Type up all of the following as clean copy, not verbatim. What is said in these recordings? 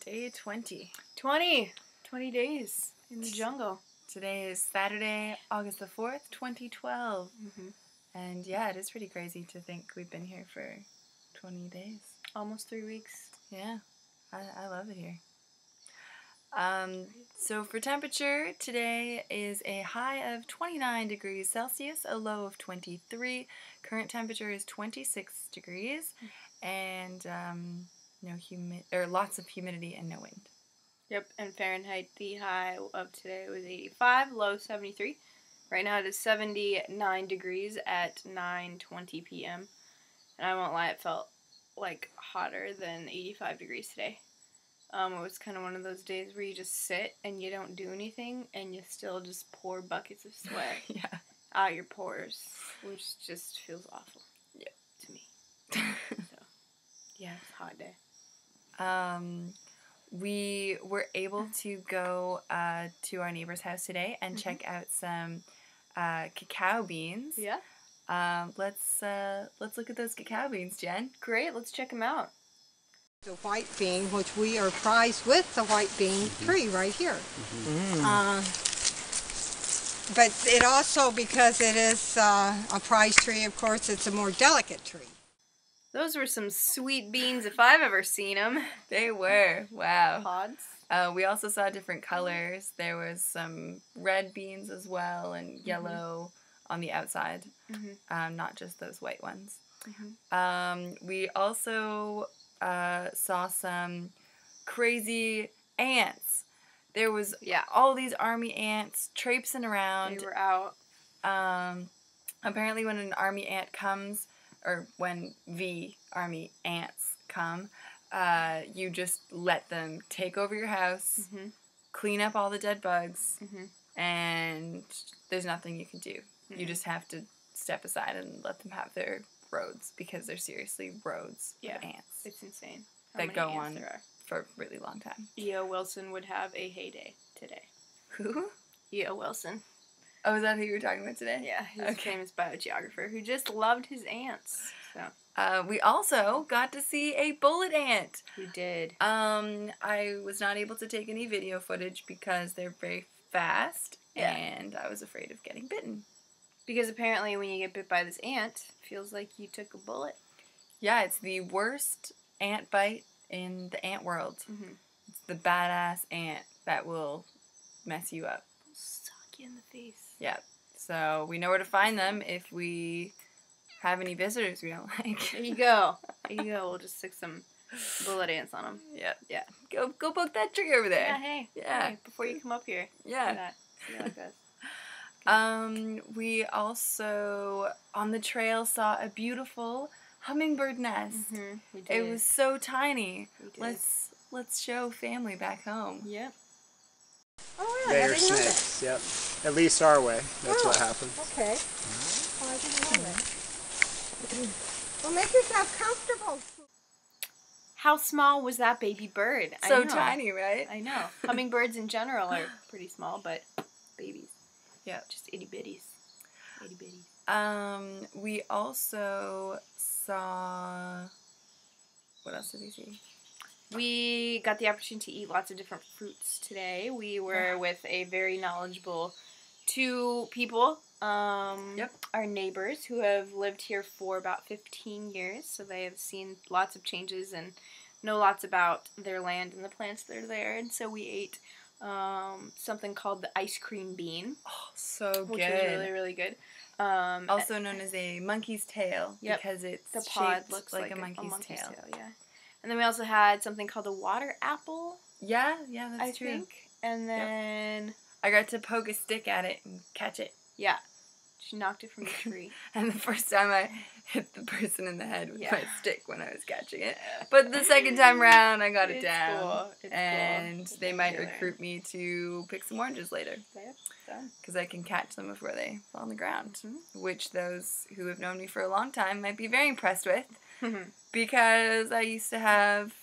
Day 20. 20 days in the jungle. Today is Saturday, August the 4th, 2012. And yeah, it is pretty crazy to think we've been here for 20 days. Almost 3 weeks. Yeah, I love it here. So for temperature, today is a high of 29 degrees Celsius, a low of 23. Current temperature is 26 degrees, and lots of humidity and no wind. Yep, and Fahrenheit, the high of today was 85, low 73. Right now it is 79 degrees at 9:20 p.m. And I won't lie, it felt like hotter than 85 degrees today. It was kind of one of those days where you just sit and you don't do anything and you still just pour buckets of sweat out your pores, which just feels awful to me. So, yeah, it's a hot day. We were able to go to our neighbor's house today and check out some cacao beans. Yeah. Let's look at those cacao beans, Jen. Great, let's check them out. The white bean, which we are prized with the white bean tree right here. But it also, because it is a prize tree, of course, it's a more delicate tree. Those were some sweet beans if I've ever seen them. They were. Wow. Pods. We also saw different colors. There was some red beans as well and yellow on the outside. Not just those white ones. We also saw some crazy ants. There was all these army ants traipsing around. They were out. Apparently when an army ant comes, or when the army ants come, you just let them take over your house, clean up all the dead bugs, and there's nothing you can do. You just have to step aside and let them have their roads, because they're seriously roads of ants. It's insane. That go on for a really long time. E.O. Wilson would have a heyday today. Who? E.O. Wilson. Oh, is that who you were talking about today? Yeah, he's a famous biogeographer who just loved his ants. So. We also got to see a bullet ant. We did. I was not able to take any video footage because they're very fast, and I was afraid of getting bitten. Because apparently when you get bit by this ant, it feels like you took a bullet. Yeah, it's the worst ant bite in the ant world. It's the badass ant that will mess you up. Suck you in the face. Yeah. So we know where to find them if we have any visitors we don't like. There you go. There you go. We'll just stick some bullet ants on them. Yeah. Yeah. Go poke that tree over there. Yeah, hey. Yeah. Hey, before you come up here. Yeah. See how it goes. We also, on the trail, saw a beautiful hummingbird nest. We did. It was so tiny. We did. Let's show family back home. Yep. Oh, yeah, They I are didn't know snakes, yep. At least our way. That's what happened. Okay. Oh, I didn't know that. Well, make yourself comfortable. How small was that baby bird? So I know. tiny, right? I know. Hummingbirds in general are pretty small, but babies. Yeah. Just itty bitties. Itty bitties. We also saw... What else did we see? We got the opportunity to eat lots of different fruits today. We were with a very knowledgeable 2 people. Our neighbors who have lived here for about 15 years. So they have seen lots of changes and know lots about their land and the plants that are there. And so we ate something called the ice cream bean. Oh, so good. Which was really, really good. Also known as a monkey's tail, because it's the pod shaped looks like a monkey's tail. Yeah. And then we also had something called a water apple. Yeah, that's I true. think. And then I got to poke a stick at it and catch it. Yeah. She knocked it from the tree. And the first time I hit the person in the head with my stick when I was catching it. But the second time around, I got it down. Cool. And they might recruit me to pick some oranges later. Yep. Because I can catch them before they fall on the ground. Which those who have known me for a long time might be very impressed with. Because I used to have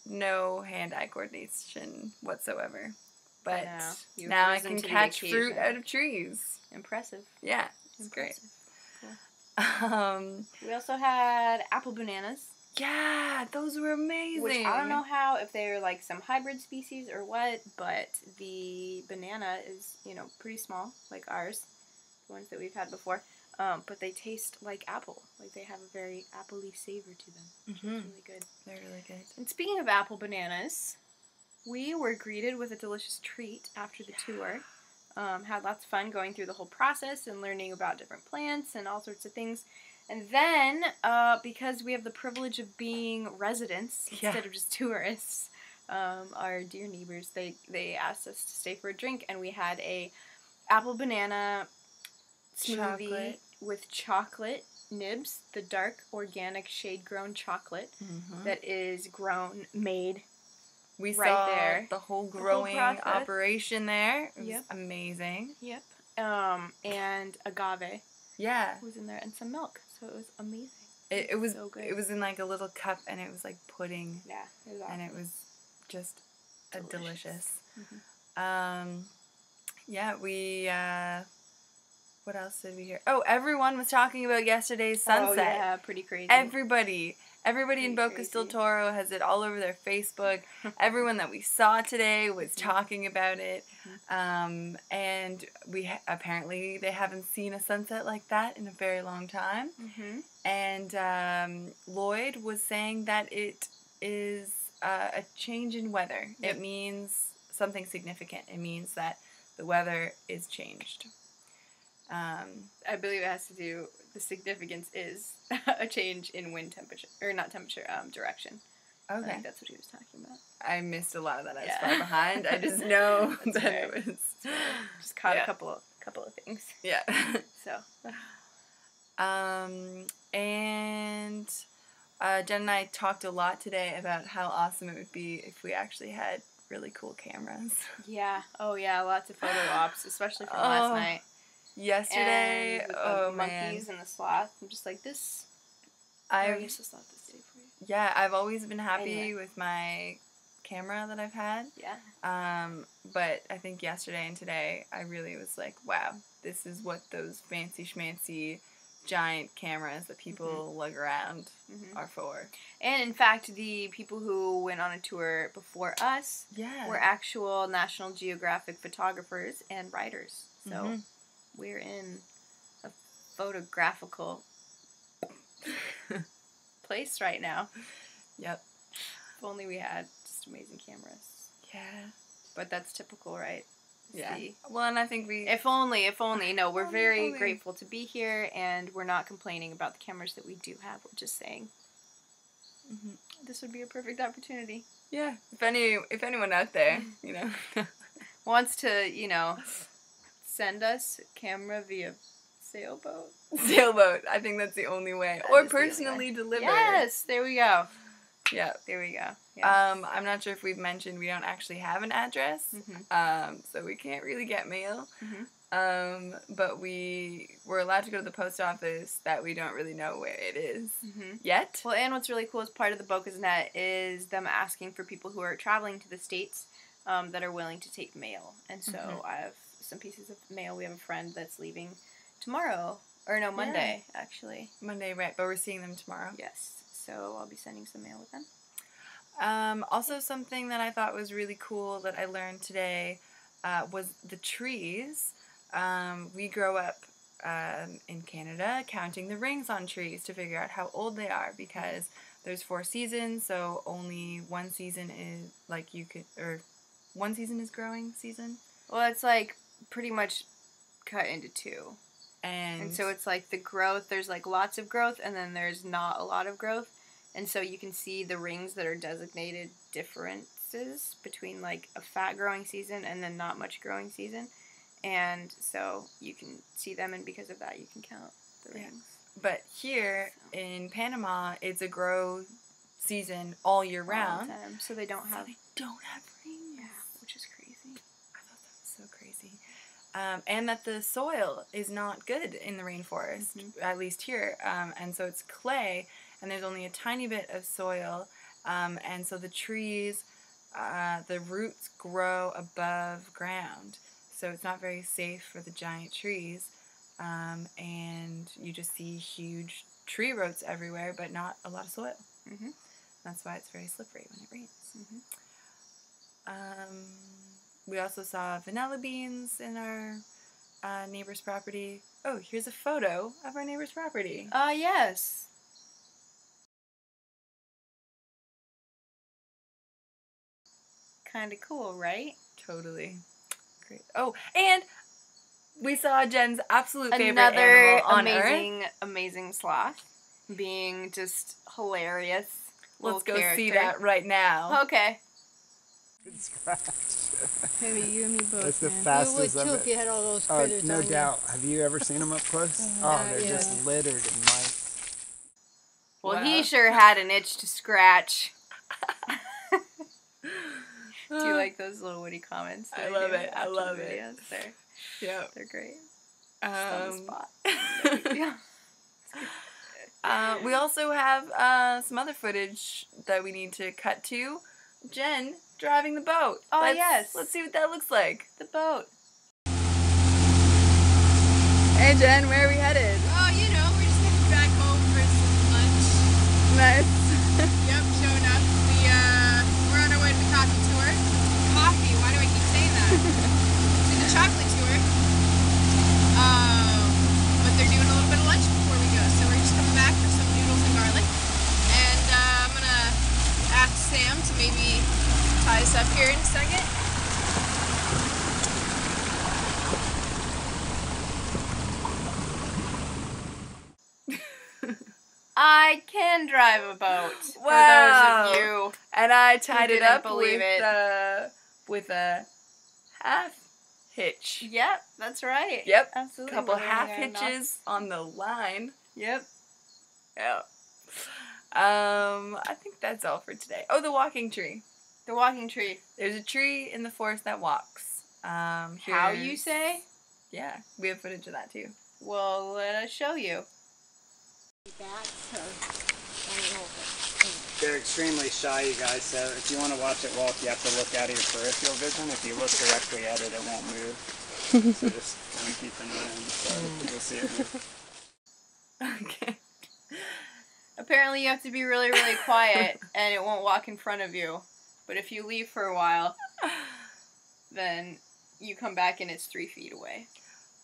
no hand-eye coordination whatsoever. But now I can catch fruit out of trees. Impressive. Yeah, it's great. Cool. We also had apple bananas. Yeah, those were amazing. Which I don't know if they're like some hybrid species or what, but the banana is, pretty small, like ours, the ones that we've had before. But they taste like apple. Like they have a very apple-y savor to them, which is really good. They're really good. And speaking of apple bananas, we were greeted with a delicious treat after the tour. Had lots of fun going through the whole process and learning about different plants and all sorts of things. And then, because we have the privilege of being residents instead of just tourists, our dear neighbors, they asked us to stay for a drink, and we had a apple banana smoothie with chocolate nibs, the dark organic shade-grown chocolate that is made. We right saw there. The whole growing operation there. It was amazing. Yep. And agave. Yeah. Was in there, and some milk. So it was amazing. It was so good. It was in like a little cup, and it was like pudding. Yeah, it was awesome. And it was just delicious. Yeah, we. What else did we hear? Oh, everyone was talking about yesterday's sunset. Oh yeah, pretty crazy. Everybody in Bocas del Toro has it all over their Facebook. Everyone that we saw today was talking about it. And apparently they haven't seen a sunset like that in a very long time. And Lloyd was saying that it is a change in weather. Yep. It means something significant. It means that the weather is changed. I believe it has to do, the significance is a change in wind temperature, or not temperature, direction. Okay. I think that's what he was talking about. I missed a lot of that. I was far behind. I just know that it was... Just caught a couple of things. Yeah. So. And Jen and I talked a lot today about how awesome it would be if we actually had really cool cameras. Yeah. Oh, yeah. Lots of photo ops, especially from last night. Yesterday, and with the monkeys and the sloth. I'm just like, this. I used to sloth this day for you. Yeah, I've always been happy with my camera that I've had. Yeah. But I think yesterday and today, I really was like, wow, this is what those fancy schmancy giant cameras that people lug around are for. And in fact, the people who went on a tour before us were actual National Geographic photographers and writers. So we're in a photographical place right now. Yep. If only we had just amazing cameras. Yeah. But that's typical, right? Yeah. Well, and I think we... If only. No, we're very grateful to be here, and we're not complaining about the cameras that we do have. We're just saying this would be a perfect opportunity. Yeah. If anyone out there, wants to, send us a camera via sailboat. Sailboat. I think that's the only way. Or personally deliver. Yes, there we go. Yeah. There we go. Yeah. I'm not sure if we've mentioned we don't actually have an address, so we can't really get mail. But we're allowed to go to the post office that we don't really know where it is yet. Well, and what's really cool as part of the Bocas Net is them asking for people who are traveling to the States that are willing to take mail. And so I have some pieces of mail. We have a friend that's leaving tomorrow. Or no, Monday, actually. Monday, right. But we're seeing them tomorrow. Yes. So I'll be sending some mail with them. Also, something that I thought was really cool that I learned today was the trees. We grow up in Canada counting the rings on trees to figure out how old they are because there's 4 seasons, so only one season is one season is growing season. Well, it's like pretty much cut into 2. And so it's like the growth, there's like lots of growth and then there's not a lot of growth. And so you can see the rings that are designated differences between like a fat growing season and then not much growing season. And so you can see them, and because of that you can count the rings. But here in Panama, it's a grow season all year round. So they don't have rings. Yeah, which is crazy. I thought that was so crazy. And that the soil is not good in the rainforest, at least here. And so it's clay, and there's only a tiny bit of soil. And so the trees, the roots grow above ground. So it's not very safe for the giant trees. And you just see huge tree roots everywhere, but not a lot of soil. Mhm. That's why it's very slippery when it rains. Mhm. We also saw vanilla beans in our neighbor's property. Oh, here's a photo of our neighbor's property. Yes. Kind of cool, right? Totally. Great. Oh, and we saw Jenn's absolute favorite Another animal on amazing, Earth. amazing sloth. Being just hilarious. Let's go little see character. that right now. Okay. Good scratch. Maybe you and me both. That's the man. fastest You would too I've if you had all those Oh, critters no on doubt. Have you ever seen them up close? Oh, they're yeah. just littered in mice. Well, Wow. he sure had an itch to scratch. Do you like those little witty comments? I love it. I love it. They're great. Yep. Just on the spot. We also have some other footage that we need to cut to. Jenn driving the boat. Oh, Let's yes. see what that looks like. The boat. Hey Jenn, where are we headed? Oh, you know, we're just heading back home for some lunch. Nice. Yep, sure enough. We're on our way to the coffee tour. Coffee, why do I keep saying that? To the chocolate tour. But they're doing a little bit of lunch before we go, so we're just coming back for some noodles and garlic. And I'm gonna ask Sam to maybe tie us up here in a second. I can drive a boat. Wow. For those of you. And I tied it didn't up believe with a half hitch. Yep, that's right. Yep. Absolutely. Couple We're half gonna knock- hitches on the line. Yep. Yeah. I think that's all for today. Oh, the walking tree. The walking tree. There's a tree in the forest that walks. How you here's- say? Yeah, we have footage of that too. Well, let us show you. They're extremely shy, you guys, so if you want to watch it walk, you have to look out of your peripheral vision. If you look directly at it, it won't move. So just kind of keep an eye on the side. You'll see it move. Okay. Apparently you have to be really, really quiet and it won't walk in front of you. But if you leave for a while, then you come back and it's 3 feet away.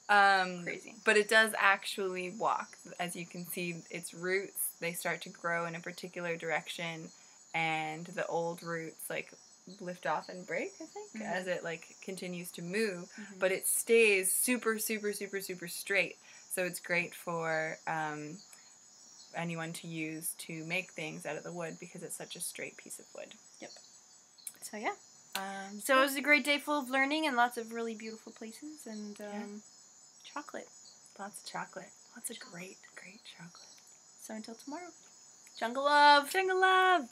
Crazy. But it does actually walk. As you can see, its roots, they start to grow in a particular direction, and the old roots like lift off and break, I think, as it like continues to move. But it stays super, super, super, super straight. So it's great for anyone to use to make things out of the wood because it's such a straight piece of wood. Yep. So yeah. So it was a great day full of learning and lots of really beautiful places and chocolate. Lots of chocolate. Lots of great, great chocolate. So until tomorrow. Jungle love. Jungle love.